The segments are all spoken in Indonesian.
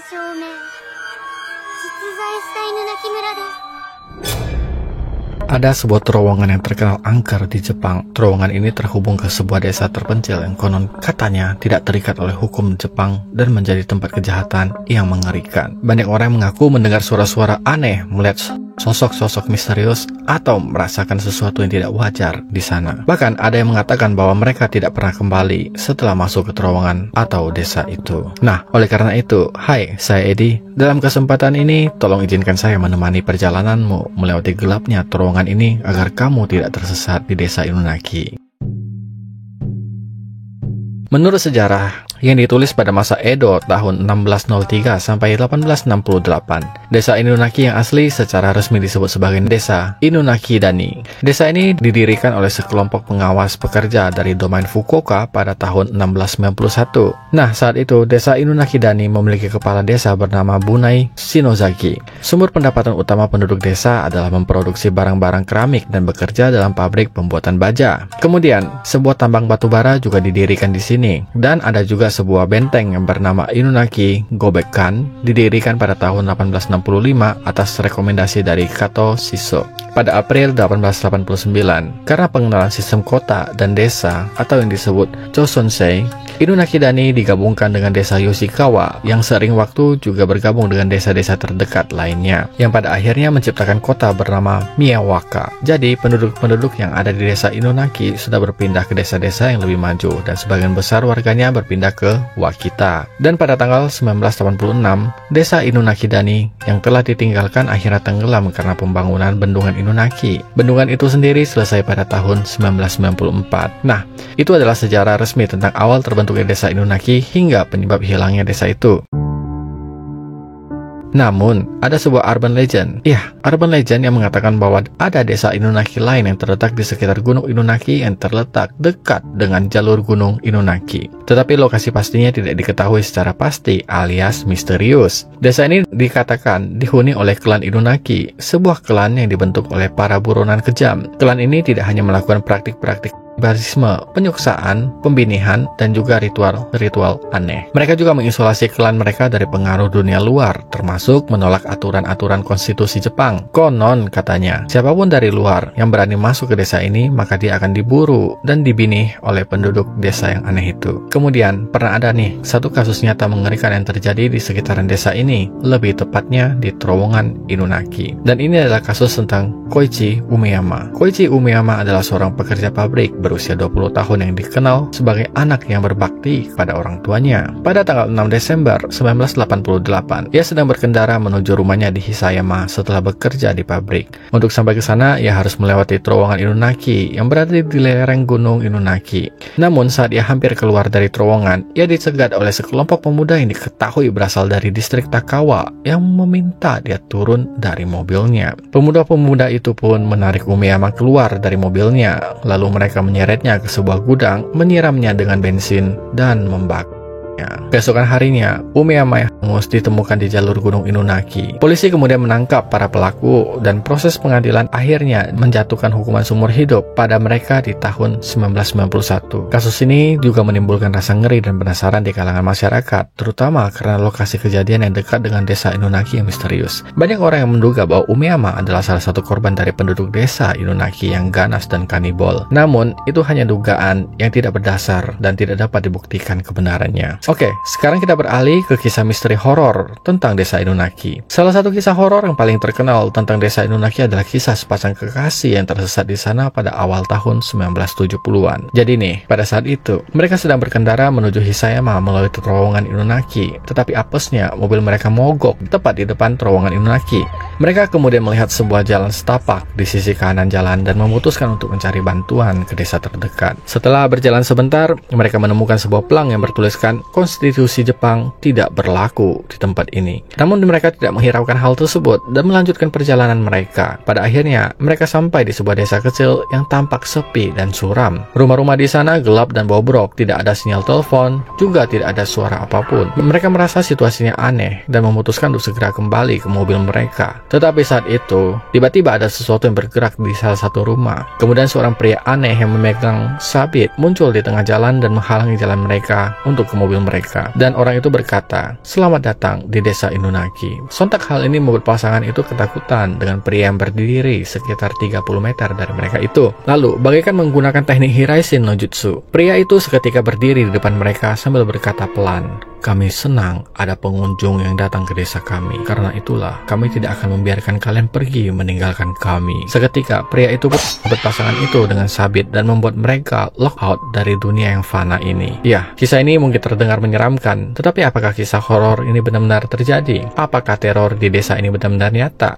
証明。実在した犬鳴村です。Ada sebuah terowongan yang terkenal angker di Jepang. Terowongan ini terhubung ke sebuah desa terpencil yang konon katanya tidak terikat oleh hukum Jepang dan menjadi tempat kejahatan yang mengerikan. Banyak orang mengaku mendengar suara-suara aneh, melihat sosok-sosok misterius, atau merasakan sesuatu yang tidak wajar di sana. Bahkan ada yang mengatakan bahwa mereka tidak pernah kembali setelah masuk ke terowongan atau desa itu. Nah, oleh karena itu, hai, saya Edi. Dalam kesempatan ini, tolong izinkan saya menemani perjalananmu melewati gelapnya terowongan ini agar kamu tidak tersesat di desa Inunaki. Menurut sejarah yang ditulis pada masa Edo tahun 1603 sampai 1868, desa Inunaki yang asli secara resmi disebut sebagai desa Inunaki Dani. Desa ini didirikan oleh sekelompok pengawas pekerja dari domain Fukuoka pada tahun 1691. Nah, saat itu desa Inunaki Dani memiliki kepala desa bernama Bunai Shinozaki. Sumber pendapatan utama penduduk desa adalah memproduksi barang-barang keramik dan bekerja dalam pabrik pembuatan baja. Kemudian, sebuah tambang batu bara juga didirikan di sini, dan ada juga sebuah benteng yang bernama Inunaki Gobekkan didirikan pada tahun 1865 atas rekomendasi dari Kato Shiso pada April 1889. Karena pengenalan sistem kota dan desa atau yang disebut Chosonsei, Inunaki Dani digabungkan dengan desa Yoshikawa yang sering waktu juga bergabung dengan desa-desa terdekat lainnya yang pada akhirnya menciptakan kota bernama Miyawaka. Jadi penduduk-penduduk yang ada di desa Inunaki sudah berpindah ke desa-desa yang lebih maju dan sebagian besar warganya berpindah ke Wakita. Dan pada tanggal 1986, desa Inunaki Dani yang telah ditinggalkan akhirnya tenggelam karena pembangunan bendungan Inunaki. Bendungan itu sendiri selesai pada tahun 1994. Nah, itu adalah sejarah resmi tentang awal terbentuknya desa Inunaki hingga penyebab hilangnya desa itu. Namun, ada sebuah urban legend. Urban legend yang mengatakan bahwa ada desa Inunaki lain yang terletak di sekitar Gunung Inunaki yang terletak dekat dengan jalur Gunung Inunaki. Tetapi lokasi pastinya tidak diketahui secara pasti alias misterius. Desa ini dikatakan dihuni oleh klan Inunaki, sebuah klan yang dibentuk oleh para buronan kejam. Klan ini tidak hanya melakukan praktik-praktik basisme, penyiksaan, pembinihan, dan juga ritual-ritual aneh. Mereka juga mengisolasi klan mereka dari pengaruh dunia luar, termasuk menolak aturan-aturan konstitusi Jepang. Konon katanya, siapapun dari luar yang berani masuk ke desa ini, maka dia akan diburu dan dibinih oleh penduduk desa yang aneh itu. Kemudian, pernah ada nih, satu kasus nyata mengerikan yang terjadi di sekitaran desa ini, lebih tepatnya di terowongan Inunaki. Dan ini adalah kasus tentang Koichi Umeyama. Koichi Umeyama adalah seorang pekerja pabrik berusia 20 tahun yang dikenal sebagai anak yang berbakti pada orang tuanya. Pada tanggal 6 Desember 1988, ia sedang berkendara menuju rumahnya di Hisayama setelah bekerja di pabrik. Untuk sampai ke sana, ia harus melewati terowongan Inunaki yang berada di lereng Gunung Inunaki. Namun, saat ia hampir keluar dari terowongan, ia dicegat oleh sekelompok pemuda yang diketahui berasal dari distrik Takawa yang meminta dia turun dari mobilnya. Pemuda-pemuda itu pun menarik Umeyama keluar dari mobilnya, lalu mereka menyeretnya ke sebuah gudang, menyiramnya dengan bensin, dan membakarnya. Besokan harinya, Umeyama hangus ditemukan di jalur Gunung Inunaki. Polisi kemudian menangkap para pelaku dan proses pengadilan akhirnya menjatuhkan hukuman seumur hidup pada mereka di tahun 1991. Kasus ini juga menimbulkan rasa ngeri dan penasaran di kalangan masyarakat, terutama karena lokasi kejadian yang dekat dengan desa Inunaki yang misterius. Banyak orang yang menduga bahwa Umeyama adalah salah satu korban dari penduduk desa Inunaki yang ganas dan kanibal. Namun, itu hanya dugaan yang tidak berdasar dan tidak dapat dibuktikan kebenarannya. Oke, sekarang kita beralih ke kisah misteri horor tentang desa Inunaki. Salah satu kisah horor yang paling terkenal tentang desa Inunaki adalah kisah sepasang kekasih yang tersesat di sana pada awal tahun 1970-an. Jadi nih, pada saat itu, mereka sedang berkendara menuju Hisayama melalui terowongan Inunaki. Tetapi apesnya, mobil mereka mogok tepat di depan terowongan Inunaki. Mereka kemudian melihat sebuah jalan setapak di sisi kanan jalan dan memutuskan untuk mencari bantuan ke desa terdekat. Setelah berjalan sebentar, mereka menemukan sebuah pelang yang bertuliskan konstitusi Jepang tidak berlaku di tempat ini. Namun mereka tidak menghiraukan hal tersebut dan melanjutkan perjalanan mereka. Pada akhirnya, mereka sampai di sebuah desa kecil yang tampak sepi dan suram. Rumah-rumah di sana gelap dan bobrok, tidak ada sinyal telepon, juga tidak ada suara apapun. Mereka merasa situasinya aneh dan memutuskan untuk segera kembali ke mobil mereka. Tetapi saat itu, tiba-tiba ada sesuatu yang bergerak di salah satu rumah. Kemudian seorang pria aneh yang memegang sabit muncul di tengah jalan dan menghalangi jalan mereka untuk ke mobil mereka. Dan orang itu berkata, "Selamat datang di desa Inunaki." Sontak hal ini membuat pasangan itu ketakutan dengan pria yang berdiri sekitar 30 meter dari mereka itu. Lalu, bagaikan menggunakan teknik Hiraishin no Jutsu, pria itu seketika berdiri di depan mereka sambil berkata pelan, "Kami senang ada pengunjung yang datang ke desa kami. Karena itulah, kami tidak akan membiarkan kalian pergi meninggalkan kami." Seketika, pria itu membuat pasangan itu dengan sabit dan membuat mereka lock out dari dunia yang fana ini. Ya, kisah ini mungkin terdengar menyeramkan, tetapi apakah kisah horor ini benar-benar terjadi? Apakah teror di desa ini benar-benar nyata?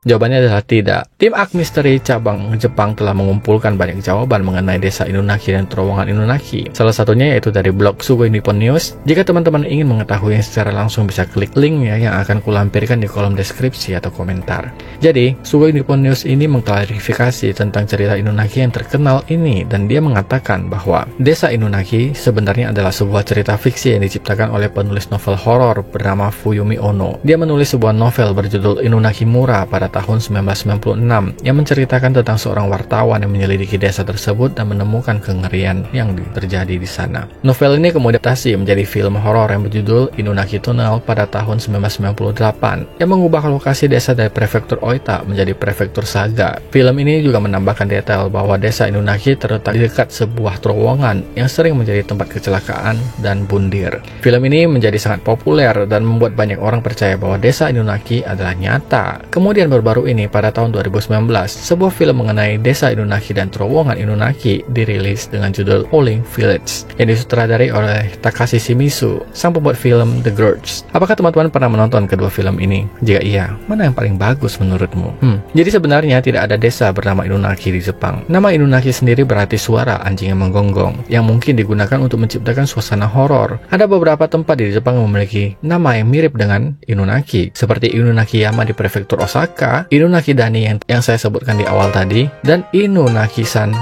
Jawabannya adalah tidak. Tim Arc Mystery cabang Jepang telah mengumpulkan banyak jawaban mengenai desa Inunaki dan terowongan Inunaki. Salah satunya yaitu dari blog Sugoi Nippon News. Jika teman-teman ingin mengetahuinya secara langsung, bisa klik linknya yang akan kulampirkan di kolom deskripsi atau komentar. Jadi, Sugoi Nippon News ini mengklarifikasi tentang cerita Inunaki yang terkenal ini, dan dia mengatakan bahwa desa Inunaki sebenarnya adalah sebuah cerita fiksi yang diciptakan oleh penulis novel horor bernama Fuyumi Ono. Dia menulis sebuah novel berjudul Inunaki Mura pada tahun 1996 yang menceritakan tentang seorang wartawan yang menyelidiki desa tersebut dan menemukan kengerian yang terjadi di sana. Novel ini kemudian diadaptasi menjadi film horor yang berjudul Inunaki Tunnel pada tahun 1998 yang mengubah lokasi desa dari prefektur Oita menjadi prefektur Saga. Film ini juga menambahkan detail bahwa desa Inunaki terletak di dekat sebuah terowongan yang sering menjadi tempat kecelakaan dan bundir. Film ini menjadi sangat populer dan membuat banyak orang percaya bahwa desa Inunaki adalah nyata. Kemudian baru ini pada tahun 2019, sebuah film mengenai desa Inunaki dan terowongan Inunaki dirilis dengan judul Howling Village yang disutradarai oleh Takashi Shimizu, sang pembuat film The Grudge. Apakah teman-teman pernah menonton kedua film ini? Jika iya, mana yang paling bagus menurutmu? Jadi sebenarnya tidak ada desa bernama Inunaki di Jepang. Nama Inunaki sendiri berarti suara anjing yang menggonggong, yang mungkin digunakan untuk menciptakan suasana horor. Ada beberapa tempat di Jepang yang memiliki nama yang mirip dengan Inunaki, seperti Inunaki Yama di prefektur Osaka, Inunaki Dani yang saya sebutkan di awal tadi, dan Inunaki-san.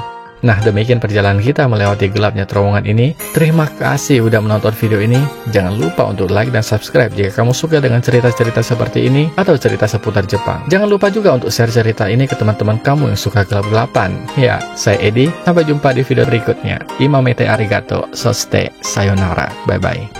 Nah, demikian perjalanan kita melewati gelapnya terowongan ini. Terima kasih udah menonton video ini. Jangan lupa untuk like dan subscribe jika kamu suka dengan cerita-cerita seperti ini atau cerita seputar Jepang. Jangan lupa juga untuk share cerita ini ke teman-teman kamu yang suka gelap-gelapan. Ya, saya Edi. Sampai jumpa di video berikutnya. Imamete arigato, soste, sayonara. Bye-bye.